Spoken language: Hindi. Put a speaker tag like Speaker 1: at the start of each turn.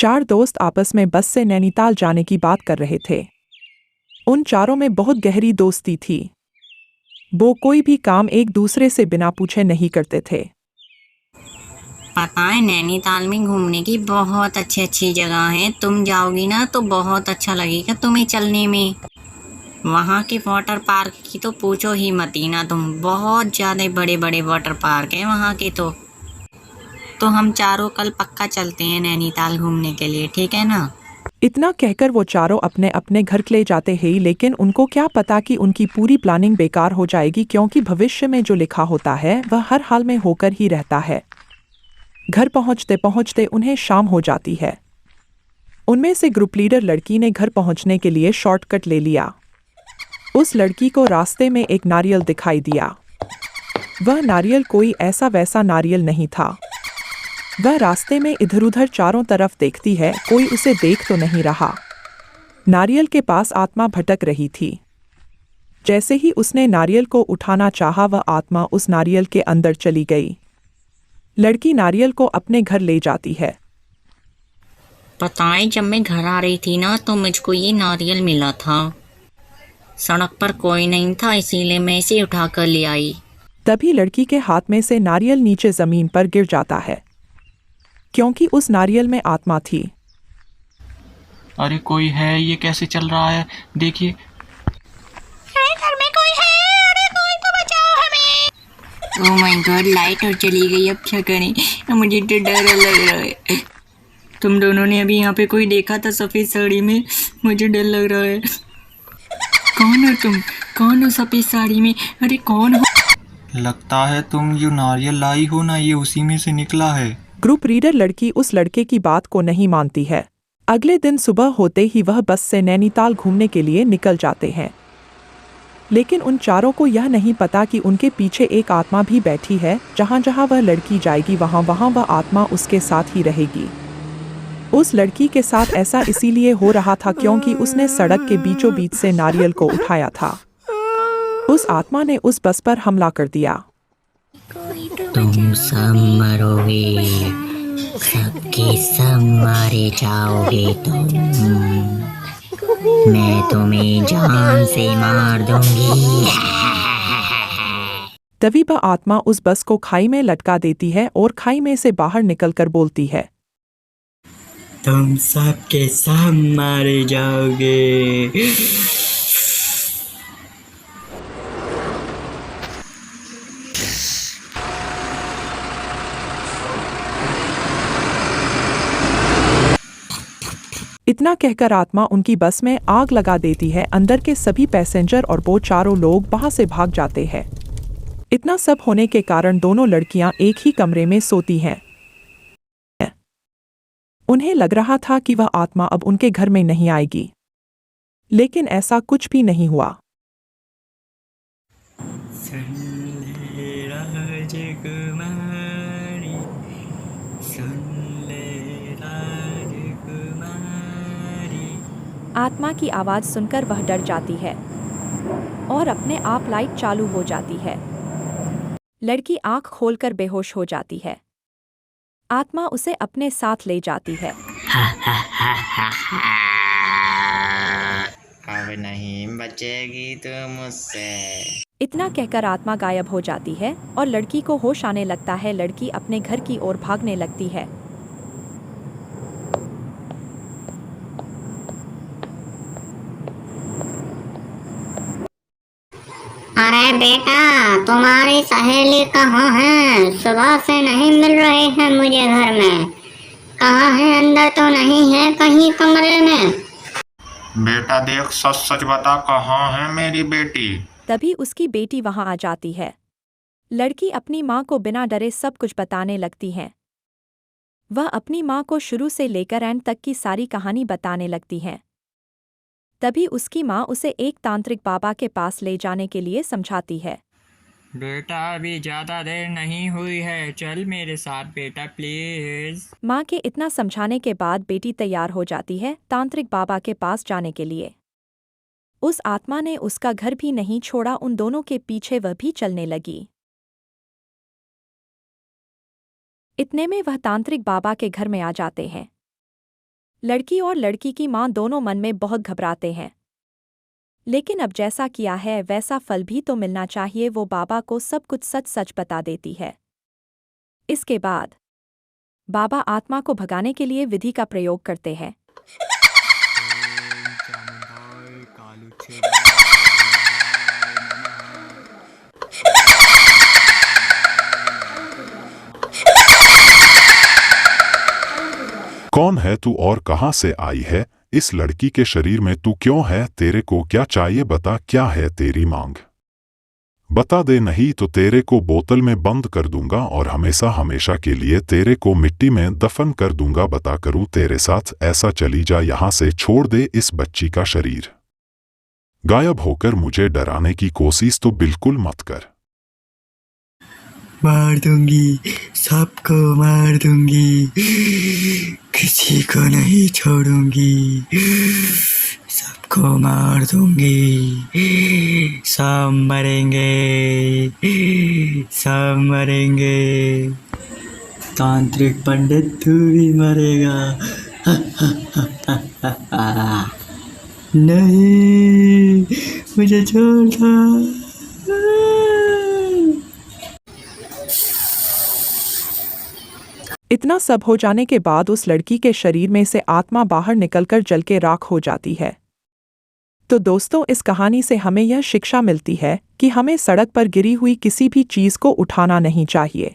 Speaker 1: चार दोस्त आपस में बस से नैनीताल जाने की बात कर रहे थे। उन चारों में बहुत गहरी दोस्ती थी। वो कोई भी काम एक दूसरे से बिना पूछे नहीं करते थे।
Speaker 2: पता है नैनीताल में घूमने की बहुत अच्छी अच्छी जगह है। तुम जाओगी ना तो बहुत अच्छा लगेगा तुम्हें चलने में। वहाँ के वाटर पार्क की तो पूछो ही मत ही ना तुम। बहुत ज़्यादा बड़े बड़े वाटर पार्क हैं वहाँ के तो हम चारों कल पक्का चलते हैं नैनीताल घूमने के लिए, ठीक है ना।
Speaker 1: इतना कहकर वो चारों अपने अपने घर ले जाते हैं, लेकिन उनको क्या पता कि उनकी पूरी प्लानिंग बेकार हो जाएगी, क्योंकि भविष्य में जो लिखा होता है वह हर हाल में होकर ही रहता है। घर पहुंचते पहुंचते उन्हें शाम हो जाती है। उनमें से ग्रुप लीडर लड़की ने घर पहुंचने के लिए शॉर्टकट ले लिया। उस लड़की को रास्ते में एक नारियल दिखाई दिया। वह नारियल कोई ऐसा वैसा नारियल नहीं था। वह रास्ते में इधर उधर चारों तरफ देखती है, कोई उसे देख तो नहीं रहा। नारियल के पास आत्मा भटक रही थी। जैसे ही उसने नारियल को उठाना चाहा, वह आत्मा उस नारियल के अंदर चली गई। लड़की नारियल को अपने घर ले जाती है।
Speaker 2: पता है जब मैं घर आ रही थी ना तो मुझको ये नारियल मिला था। सड़क पर कोई नहीं था इसीलिए मैं इसे उठा कर ले आई।
Speaker 1: तभी लड़की के हाथ में से नारियल नीचे जमीन पर गिर जाता है, क्योंकि उस नारियल में आत्मा थी।
Speaker 3: अरे कोई है, ये कैसे चल रहा है? देखिए।
Speaker 2: अरे घर में कोई है, अरे कोई तो बचाओ हमें। ओह माय गॉड, लाइट और चली गई, अब क्या करें। मुझे तो डर लग रहा है। तुम दोनों ने अभी यहाँ पे कोई देखा था सफेद साड़ी में? मुझे डर लग रहा है। कौन हो तुम? कौन हो सफेद साड़ी में? अरे कौन हो?
Speaker 3: लगता है तुम जो नारियल लाई हो ना, ये उसी में से निकला है।
Speaker 1: ग्रुप लीडर लड़की उस लड़के की बात को नहीं मानती है। अगले दिन सुबह होते ही वह बस से नैनीताल घूमने के लिए निकल जाते हैं। लेकिन उन चारों को यह नहीं पता कि उनके पीछे एक आत्मा भी बैठी है। जहाँ जहाँ वह लड़की जाएगी वहाँ वहाँ वह आत्मा उसके साथ ही रहेगी। उस लड़की के साथ ऐसा इसीलिए हो रहा था क्योंकि उसने सड़क के बीचों बीच से नारियल को उठाया था। उस आत्मा ने उस बस पर हमला कर दिया।
Speaker 2: तुम सब मरोगे, सबके सब मारे जाओगे तुम। मैं तुम्हें जान से मार दूंगी।
Speaker 1: तभी वह आत्मा उस बस को खाई में लटका देती है और खाई में से बाहर निकलकर बोलती है,
Speaker 2: तुम सबके सब मारे जाओगे।
Speaker 1: इतना कहकर आत्मा उनकी बस में आग लगा देती है। अंदर के सभी पैसेंजर और वो चारों लोग वहां से भाग जाते हैं। इतना सब होने के कारण दोनों लड़कियां एक ही कमरे में सोती हैं। उन्हें लग रहा था कि वह आत्मा अब उनके घर में नहीं आएगी, लेकिन ऐसा कुछ भी नहीं हुआ।
Speaker 2: सुन ले राजकुमारी, सुन ले राजकुमारी।
Speaker 4: आत्मा की आवाज़ सुनकर वह डर जाती है और अपने आप लाइट चालू हो जाती है। लड़की आंख खोलकर बेहोश हो जाती है। आत्मा उसे अपने साथ ले जाती है।
Speaker 2: अब नहीं बचेगी तू मुझसे।
Speaker 4: इतना कहकर आत्मा गायब हो जाती है और लड़की को होश आने लगता है। लड़की अपने घर की ओर भागने लगती है।
Speaker 5: अरे बेटा, तुम्हारी सहेली कहाँ है? सुबह से नहीं मिल रही है मुझे घर में। कहाँ है? अंदर तो नहीं है कहीं कमरे में?
Speaker 3: बेटा देख, सच सच बता, कहाँ है मेरी बेटी?
Speaker 4: तभी उसकी बेटी वहां आ जाती है। लड़की अपनी माँ को बिना डरे सब कुछ बताने लगती है। वह अपनी माँ को शुरू से लेकर एंड तक की सारी कहानी बताने लगती है। तभी उसकी माँ उसे एक तांत्रिक बाबा के पास ले जाने के लिए समझाती है।
Speaker 6: बेटा अभी ज़्यादा देर नहीं हुई है, चल मेरे साथ बेटा प्लीज़।
Speaker 4: माँ के इतना समझाने के बाद बेटी तैयार हो जाती है तांत्रिक बाबा के पास जाने के लिए। उस आत्मा ने उसका घर भी नहीं छोड़ा, उन दोनों के पीछे वह भी चलने लगी। इतने में वह तांत्रिक बाबा के घर में आ जाते हैं। लड़की और लड़की की माँ दोनों मन में बहुत घबराते हैं, लेकिन अब जैसा किया है वैसा फल भी तो मिलना चाहिए। वो बाबा को सब कुछ सच सच बता देती है। इसके बाद बाबा आत्मा को भगाने के लिए विधि का प्रयोग करते हैं।
Speaker 7: कौन है तू और कहाँ से आई है? इस लड़की के शरीर में तू क्यों है? तेरे को क्या चाहिए? बता, क्या है तेरी मांग? बता दे, नहीं तो तेरे को बोतल में बंद कर दूंगा और हमेशा हमेशा के लिए तेरे को मिट्टी में दफन कर दूंगा। बता, करूँ तेरे साथ ऐसा? चली जा यहाँ से, छोड़ दे इस बच्ची का शरीर। गायब होकर मुझे डराने की कोशिश तो बिल्कुल मत कर।
Speaker 6: मार दूंगी, सबको मार दूंगी, किसी को नहीं छोड़ूंगी, सबको मार दूंगी, सब मरेंगे, सब मरेंगे। तांत्रिक पंडित, तू भी मरेगा। नहीं, मुझे छोड़ दो।
Speaker 1: इतना सब हो जाने के बाद उस लड़की के शरीर में से आत्मा बाहर निकलकर जल के राख हो जाती है। तो दोस्तों, इस कहानी से हमें यह शिक्षा मिलती है कि हमें सड़क पर गिरी हुई किसी भी चीज़ को उठाना नहीं चाहिए।